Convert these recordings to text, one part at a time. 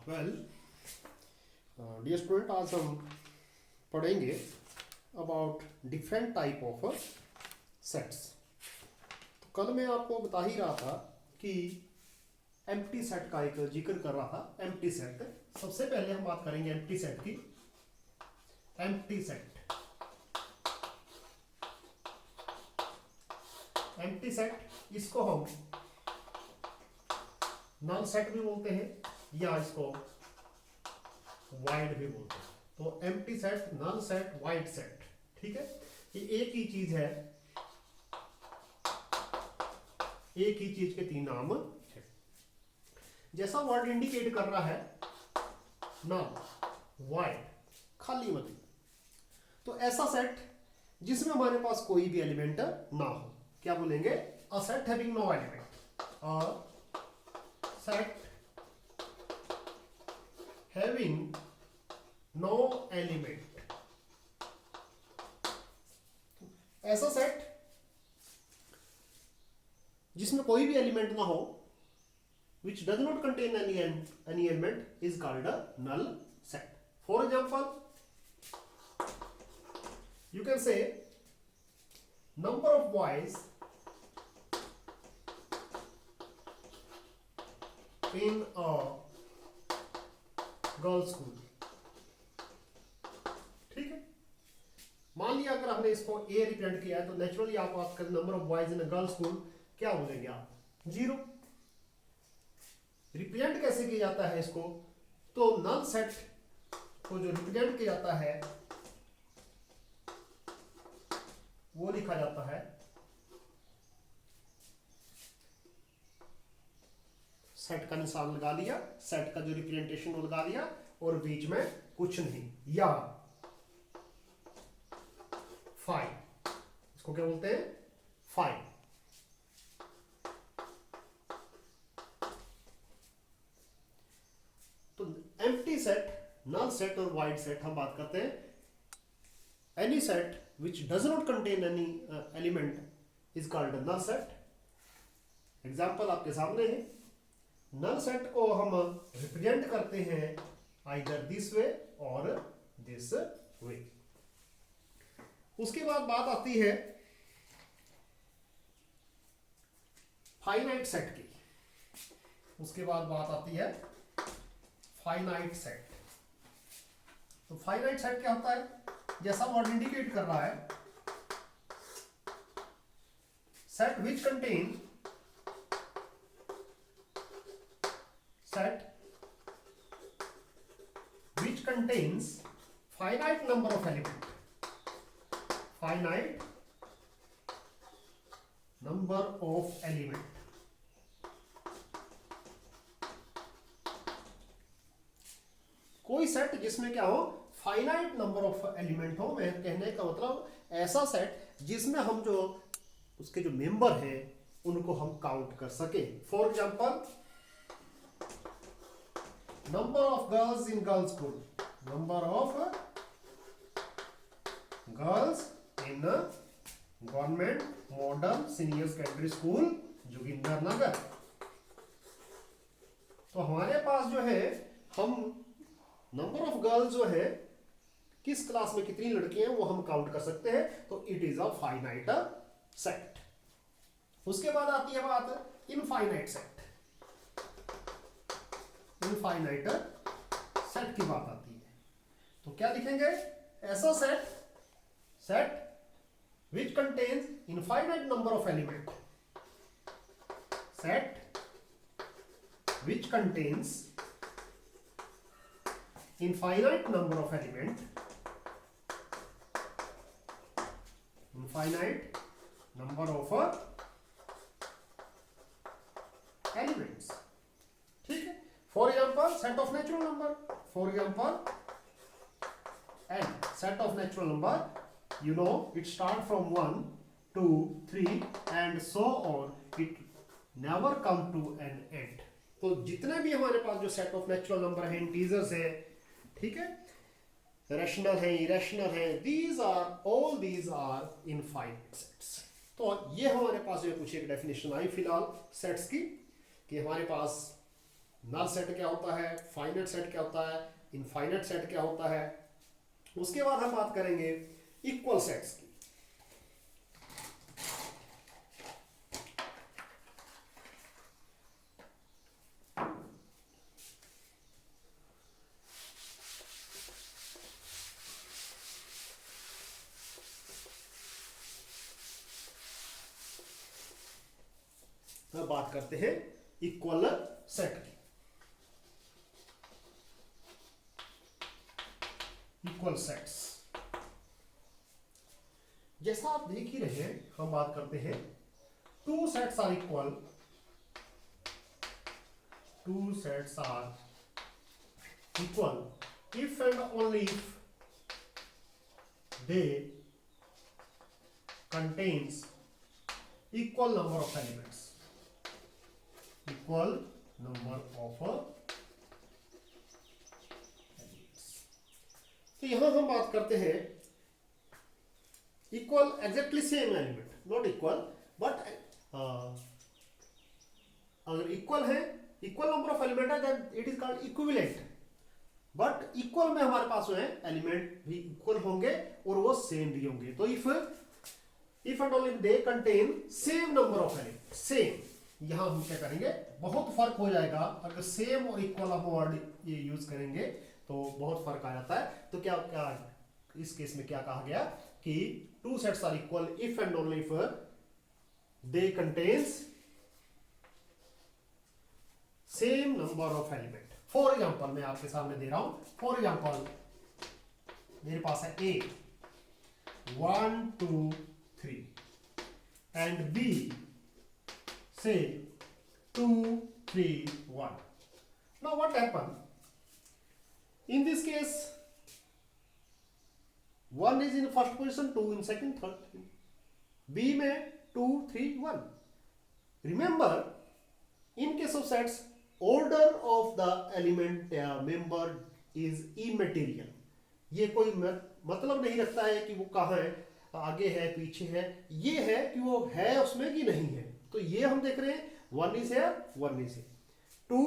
Well dear student, आज हम पढ़ेंगे about different type of sets. तो कल मैं आपको बता ही रहा था कि एम्प्टी सेट का एक जिक्र कर रहा था। एम्प्टी सेट, सबसे पहले हम बात करेंगे एम्प्टी सेट की। एम्प्टी सेट, एम्प्टी सेट इसको हम नल सेट भी बोलते हैं या इसको वाइड भी बोलते हैं। तो empty set, null set, void set, ठीक है, ये एक ही चीज है, एक ही चीज के तीन नाम है। जैसा वर्ड इंडिकेट कर रहा है नल, वाइड, खाली मतलब, तो ऐसा सेट जिसमें हमारे पास कोई भी एलिमेंट ना हो, क्या बोलेंगे? A set having no element. A set having no element, ऐसा सेट जिसमें कोई भी एलिमेंट ना हो, which does not contain any element, is called a null set. For example, you can say number of boys in a girls school, ठीक है। मान लिया अगर हमने इसको ए रिप्रेजेंट किया है तो नेचुरली आप बात करें number of boys in a girls school, क्या बोलेंगे आप? 0। रिप्रेजेंट कैसे किया जाता है इसको? तो नल सेट को जो रिप्रेजेंट किया जाता है वो लिखा जाता है सेट का निशान लगा लिया, सेट का जो रिप्रेजेंटेशन वो लगा लिया और बीच में कुछ नहीं, या फाइव, इसको क्या बोलते हैं? फाइव। तो एम्प्टी सेट, नल सेट और वाइड सेट हम बात करते हैं। Any set which does not contain any element is called null set. Example आपके सामने है। नल सेट को हम रिप्रेजेंट करते हैं आइदर दिस वे और दिस वे। उसके बाद बात आती है फाइनाइट सेट की। उसके बाद बात आती है फाइनाइट सेट। तो फाइनाइट सेट क्या होता है? जैसा वर्ड इंडिकेट कर रहा है, set which contain, set which contains finite number of element, finite number of element। कोई सेट जिसमें क्या हो? फाइनाइट नंबर ऑफ एलिमेंट हो। मैं कहने का मतलब ऐसा सेट जिसमें हम जो उसके जो मेंबर हैं उनको हम काउंट कर सके। For example, number of girls in girls school, number of girls in a government model senior secondary school Joginder Nagar. तो हमारे पास जो है, हम नंबर ऑफ गर्ल्स जो है किस क्लास में कितनी लड़कियां हैं वो हम काउंट कर सकते हैं। तो it is a finite set. उसके बाद आती है बात इनफाइनाइट सेट। इनफाइनाइट सेट की बात आती है तो क्या लिखेंगे? ऐसा set, set which contains infinite number of element, set which contains infinite number of element, infinite number of elements, ठीक है। For example, set of natural number. For example, n, set of natural number. You know, it start from 1, 2, 3 and so on. It never come to an end. तो जितने भी हमारे पास जो set of natural number है, integers है, ठीक है, rational है, इरेशनल है, these are infinite sets। तो ये हमारे पास जो कुछ एक डेफिनेशन आई फिलहाल सेट्स की, कि हमारे पास नल सेट क्या होता है, फाइनाइट सेट क्या होता है, इनफाइनाइट सेट क्या होता है। उसके बाद हम बात करेंगे इक्वल सेट्स की। तो बात करते हैं इक्वल सेट की। इक्वल सेट्स जैसा आप देख ही रहे हैं, हम बात करते हैं two sets are equal, two sets are equal if and only if they contains equal number of elements, equal number of elements। तो यहां हम बात करते हैं equal exactly same element, not equal but अगर इक्वल है, इक्वल नंबर ऑफ एलिमेंट है, then it is called equivalent. But equal में हमारे पास जो है एलिमेंट भी इक्वल होंगे और वो सेम भी होंगे। तो if and only they contain same number of element, same, यहां हम क्या करेंगे, बहुत फर्क हो जाएगा अगर सेम और इक्वल हम वर्ड ये यूज करेंगे तो बहुत फर्क आ जाता है। तो क्या क्या इस केस में क्या कहा गया कि two sets are equal if and only if they contains same number of element. For example मैं आपके सामने दे रहा हूं, फॉर एग्जाम्पल मेरे पास है ए 1 2 3 एंड बी से 2 3 1। Now what happen in this case, 1 is in first position, 2 in second, third, B में 2 3 1। Remember in case of sets, order of the element member is immaterial। ये कोई मतलब नहीं रखता है कि वो कहाँ है, आगे है पीछे है, ये है कि वो है उसमें कि नहीं है। तो ये हम देख रहे हैं 1 is here 1 is here, 2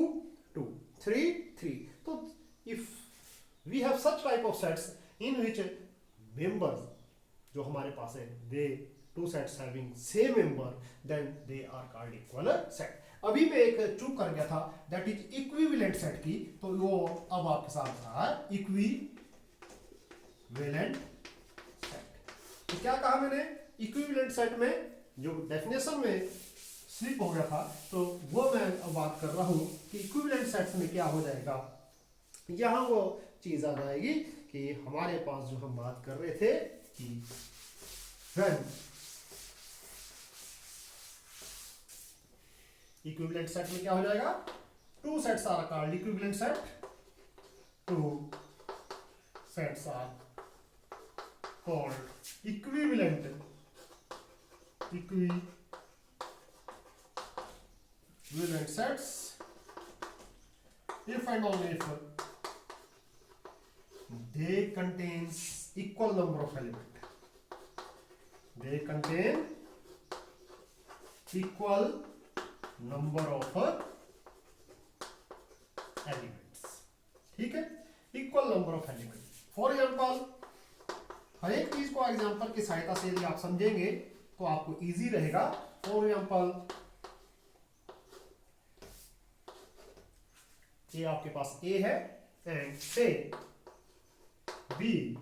2 3 3। तो if we have such type of sets in which members जो हमारे पास है, they two sets having same member, then they are called equal set। अभी मैं एक चूक कर गया था, दैट इज इक्विवेलेंट सेट की, तो वो अब आपके साथ रहा है इक्विवेलेंट सेट। तो क्या कहा मैंने, इक्विवेलेंट सेट में जो डेफिनेशन में स्लिप हो गया था, तो वो मैं अब बात कर रहा हूं कि इक्विवेलेंट सेट्स में क्या हो जाएगा। यहां वो चीज आ जाएगी कि हमारे पास जो हम बात कर रहे थे कि when इक्विवेलेंट सेट में क्या हो जाएगा, two sets are called equivalent set, two sets are called equivalent sets if and only if they contains equal number of element, they contain equal number of elements। ठीक है, equal number of element. For example, हर एक चीज को example की सहायता से यदि आप समझेंगे तो आपको इजी रहेगा। फॉर एग्जाम्पल, ये आपके पास ए है एंड से B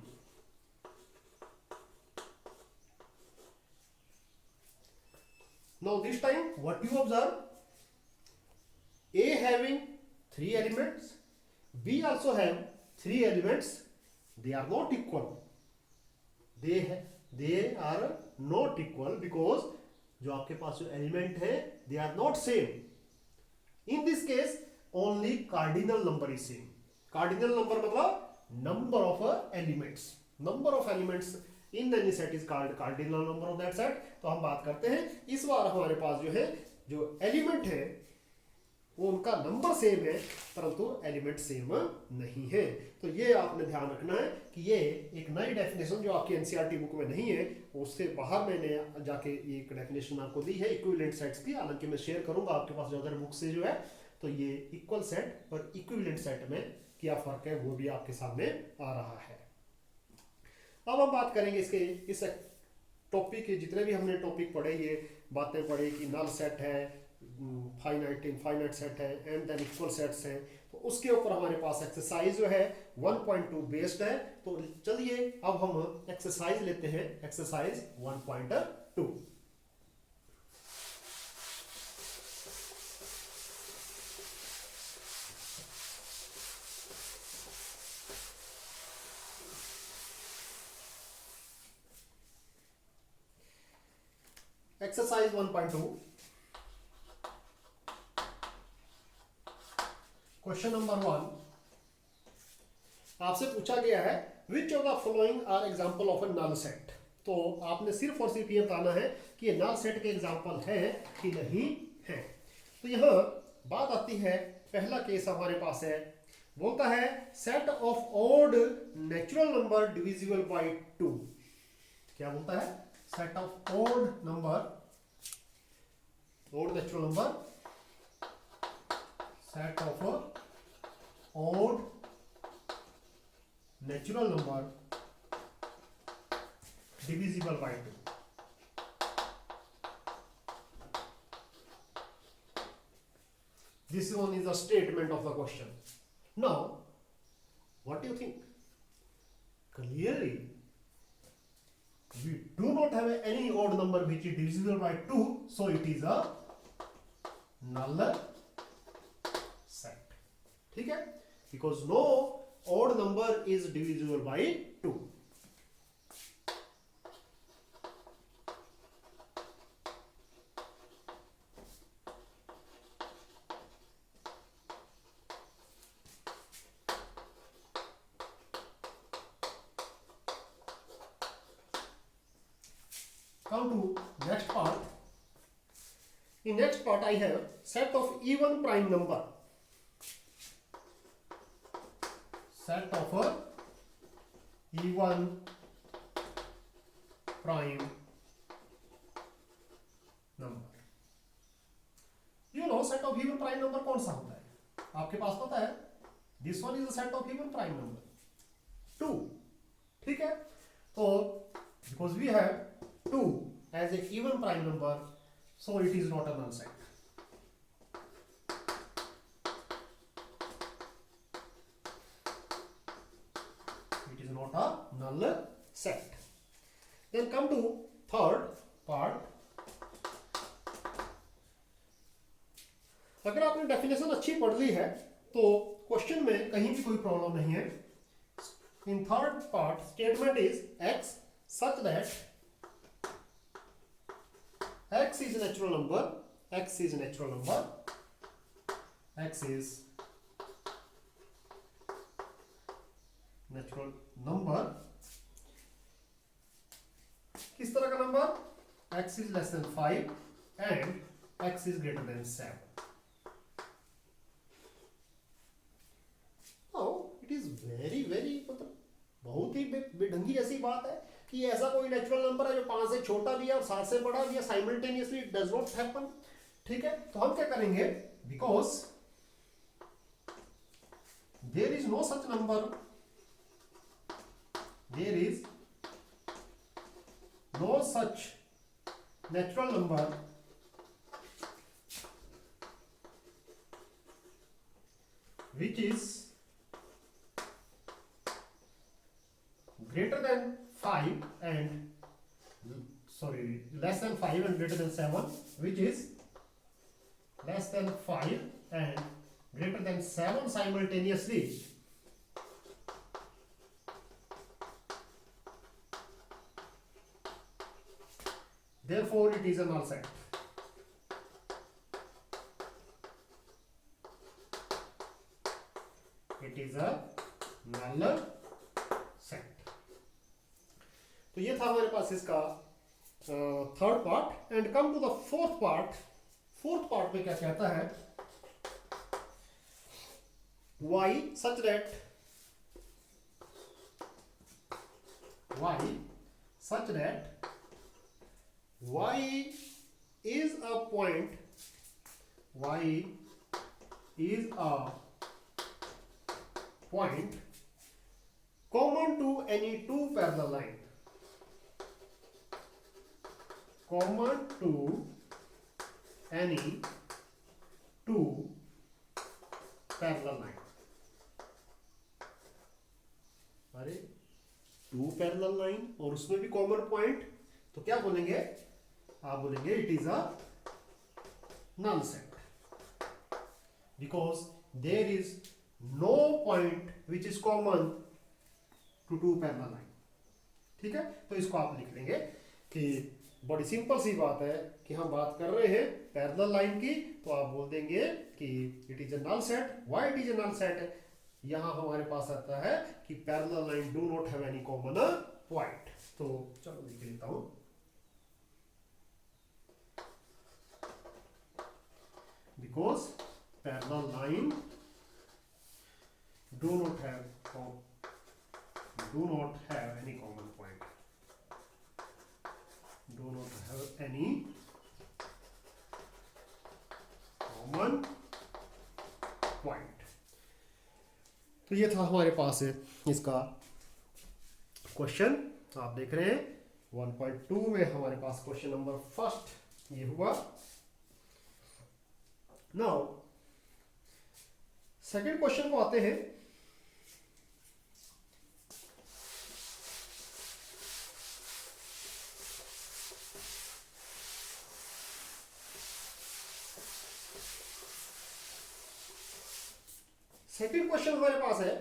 now this time what you observe, A having 3 elements, B also have 3 elements, they are not equal, they are not equal because जो आपके पास जो एलिमेंट है they are not same। in this case only cardinal number is same। cardinal number मतलब number of elements, number of elements in any set is called cardinal number of that set। तो हम बात करते हैं इस बार हमारे पास जो है जो एलिमेंट है वो उनका नंबर सेम है परंतु एलिमेंट सेम नहीं है। तो ये आपने ध्यान रखना है कि ये एक नई डेफिनेशन जो आपकी एनसीईआरटी बुक में नहीं है, उससे बाहर मैंने जाके एक डेफिनेशन आपको दी है इक्विवेलेंट सेट्स की। हालांकि मैं शेयर करूंगा आपके पास जो अदर बुक से जो है, तो ये इक्वल सेट और इक्विवेलेंट सेट में क्या फर्क है वो भी आपके सामने आ रहा है। अब हम बात करेंगे इसके इस टॉपिक के जितने भी हमने टॉपिक पढ़े, ये बातें पढ़े कि नल सेट है, फाइनाइट इनफाइनाइट सेट है एंड देन इक्वल सेट्स हैं, तो उसके ऊपर हमारे पास एक्सरसाइज जो है 1.2 बेस्ड है। तो चलिए अब हम एक्सरसाइज लेते हैं, एक्सरसाइज 1.2। एक्सरसाइज 1.2 क्वेश्चन नंबर 1 आपसे पूछा गया है which of the following are example of a null set. तो आपने सिर्फ और सिर्फ ये बताना है कि ये नल सेट के एग्जांपल है कि नहीं है। तो यहां बात आती है, पहला केस हमारे पास है, बोलता है set of odd natural number divisible by 2। क्या बोलता है? Set of odd number, odd natural number, set of odd natural number divisible by 2। This one is a statement of the question. Now what do you think? Clearly we do not have any odd number which is divisible by 2, so it is a null set। ठीक है, because no odd number is divisible by 2। Come to next part. In next part I have set of even prime number, set of a even prime number। You know set of even prime number कौन सा होता है, आपके पास पता है? This one is a set of even prime number 2। ठीक है, तो because we have 2 as a even prime number, so it is not a null set। Not a null set। Then come to third part। अगर आपने definition अच्छी पढ़ ली है तो question में कहीं भी कोई प्रॉब्लम नहीं है। In third part statement is x such that x is natural number, x is natural number, x is natural number. किस तरह का number? x is less than 5 and x is greater than 7। Now it is very मतलब बहुत ही बेढंगी जैसी बात है कि ऐसा कोई नेचुरल नंबर है जो 5 से छोटा भी है और 7 से बड़ा भी है, simultaneously it does not happen. ठीक है, तो हम क्या करेंगे, because there is no such number, there is no such natural number which is greater than 5 and less than 5 and greater than 7, which is less than 5 and greater than 7 simultaneously। Therefore it is a null set। It is a null set। तो ये था हमारे पास इसका third part. And come to the fourth part. Fourth part में क्या कहता है, y such that y is a point, y is a point common to any two parallel line. Common to any two parallel line. अरे to parallel line और उसमें भी common point, तो क्या बोलेंगे? आप बोलेंगे it is a null set because there is no point which is common to two parallel line. ठीक है, तो इसको आप लिख लेंगे कि बड़ी सिंपल सी बात है कि हम बात कर रहे हैं पैरेलल लाइन की, तो आप बोल देंगे कि it is a null set. Why it is a null set? यहां हमारे पास आता है कि parallel line do not have any common point. तो चलो लिख लेता हूं. Because parallel line do not have any common point. Do not have any common point. तो ये था हमारे पास है इसका क्वेश्चन. आप देख रहे हैं 1.2 में हमारे पास क्वेश्चन नंबर फर्स्ट ये हुआ. नाउ सेकेंड क्वेश्चन को आते हैं. सेकेंड क्वेश्चन हमारे पास है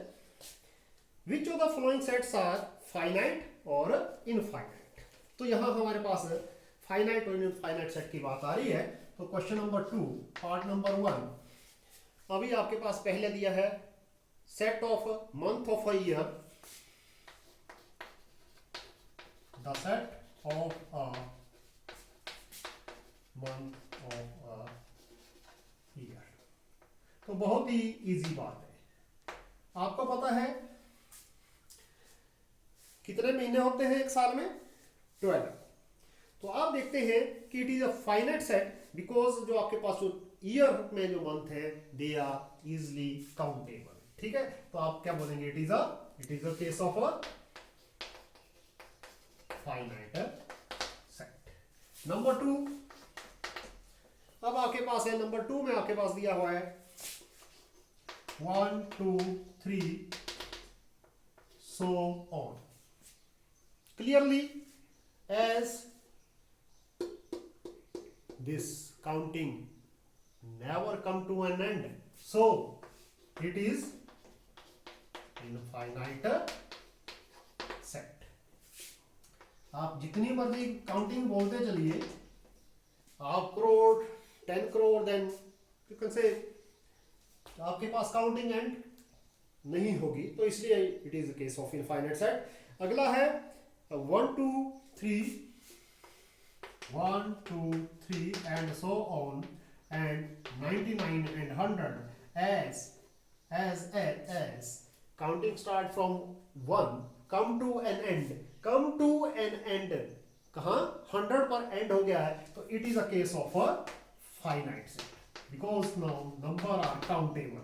which of the following sets are finite और इनफाइनाइट. तो यहां हमारे पास फाइनाइट और इनफाइनाइट सेट की बात आ रही है. तो क्वेश्चन नंबर 2 पार्ट नंबर 1, अभी आपके पास पहले दिया है set of month of a year. The set of a month of a year. तो बहुत ही इजी बात है. आपको पता है कितने महीने होते हैं एक साल में? 12. तो आप देखते हैं कि it is a finite set because जो आपके पास जो ईयर में जो मंथ है दे आर इजली काउंटेबल. ठीक है, तो आप क्या बोलेंगे? It is a case of a finite set. Number 2, अब आपके पास है नंबर 2 में आपके पास दिया हुआ है 1 2 3 so on. Clearly as this counting never come to an end, so it is infinite set. आप जितनी मर्जी काउंटिंग बोलते चलिए, आप crore 10 crore then you can say आपके पास काउंटिंग एंड नहीं होगी. तो इसलिए it is case of infinite set. अगला है 1 2 3 1 2 3 and so on and 99 and 100 as counting start from 1 come to an end. कहाँ 100 पर एंड हो गया है, तो it is a case of a finite set because now number are countable.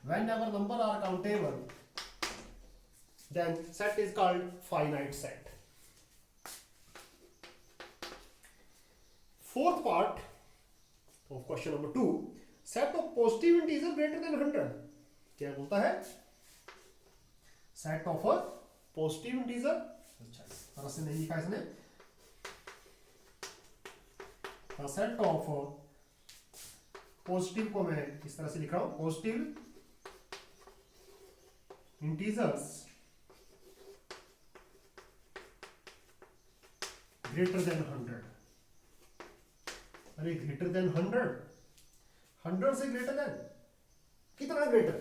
Whenever number are countable, then set is called finite set. Fourth part of question number 2, set of positive integer greater than 100. क्या बोलता है? set of a positive integer. अच्छा, इस तरह से नहीं लिखा इसने. set of पॉजिटिव को मैं इस तरह से लिख रहा हूं, पॉजिटिव इंटीजर्स ग्रेटर देन 100. अरे ग्रेटर देन 100 से ग्रेटर देन कितना ग्रेटर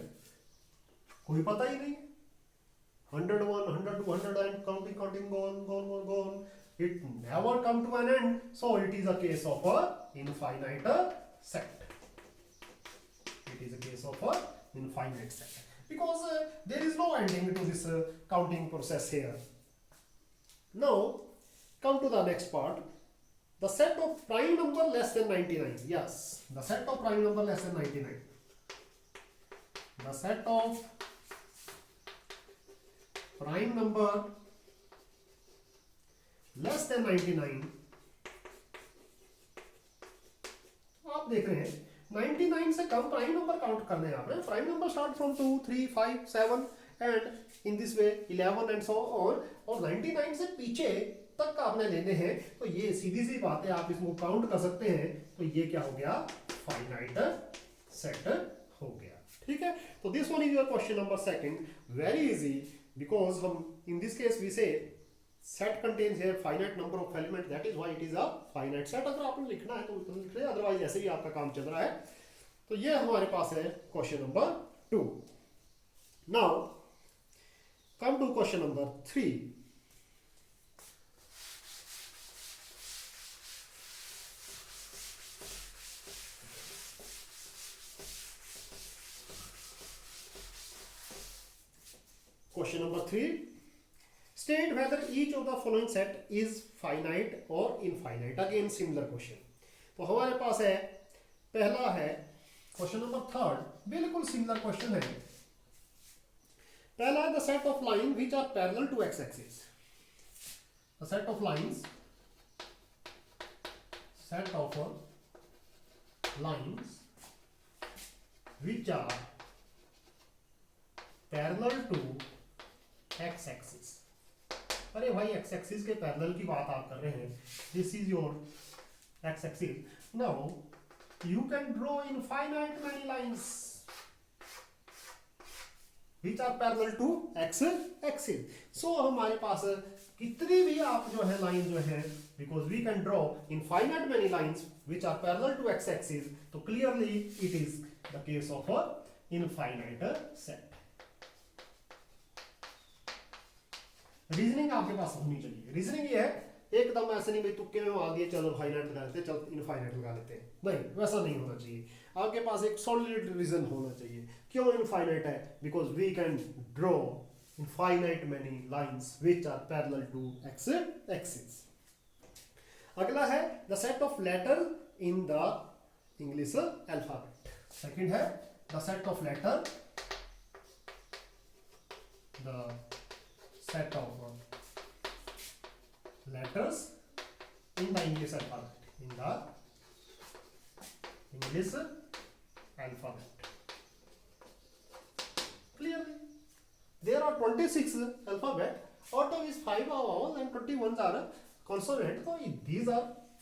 कोई पता ही नहीं. 101 102 100 and counting go on. It never come to an end, so it is a case of a infinite set. It is a case of a infinite set because there is no ending to this counting process here. Now come to the next part. the set of prime number less than 99. Yes, the set of prime number less than 99. The set of prime number less than 99. आप देख रहे हैं 99 से कम prime number count करने हैं आपने. Prime number start from 2, 3, 5, 7 and in this way 11 and so on. और 99 से पीछे तक आपने लेने हैं. तो ये सीधी सी बात है, आप इसको काउंट कर सकते हैं. तो ये क्या हो गया, फाइनाइट सेट हो गया. ठीक है. तो this one is your question number second. Very easy, because हम इन दिस केस वी से set contains here finite number of elements, that is why it is a finite set. अगर आपने लिखना है तो लिख रहे, अदरवाइज ऐसे ही आपका काम चल रहा है. तो ये हमारे पास है question number 2. Now come to question number 3. Question number 3, state whether each of the following set is finite or infinite. Again similar question. तो हमारे पास है, पहला है क्वेश्चन नंबर 3, बिल्कुल सिमिलर क्वेश्चन है. पहला है the set of lines which are parallel to x axis. The set of lines which are parallel to x axis. अरे भाई एक्स एक्सिस के पैरेलल की बात आप कर रहे हैं. This is your x axis. Now you can draw infinite many lines which are parallel to x axis. So हमारे पास कितनी भी आप जो है लाइन जो है, because we can draw infinite many lines which are parallel to x axis. तो clearly it is the case of a infinite set. Reasoning आपके पास होनी चाहिए. रीजनिंग ये है, एकदम ऐसे नहीं भाई तुक्के में आ गए चलो फाइनाइट लगा लेते, चलो इनफाइनाइट लगा लेते हैं. नहीं, वैसा नहीं होना चाहिए. आपके पास एक सॉलिड रीजन होना चाहिए. क्यों इनफाइनाइट है? Because we can draw infinite many lines which are parallel to x axis. अगला है the set of letter in the English alphabet. Second है the set of letter, the set of letters in the English alphabet. In the English alphabet. Clearly, there are 26 alphabet. Out of these 5 are vowels and 21 are consonant. So these are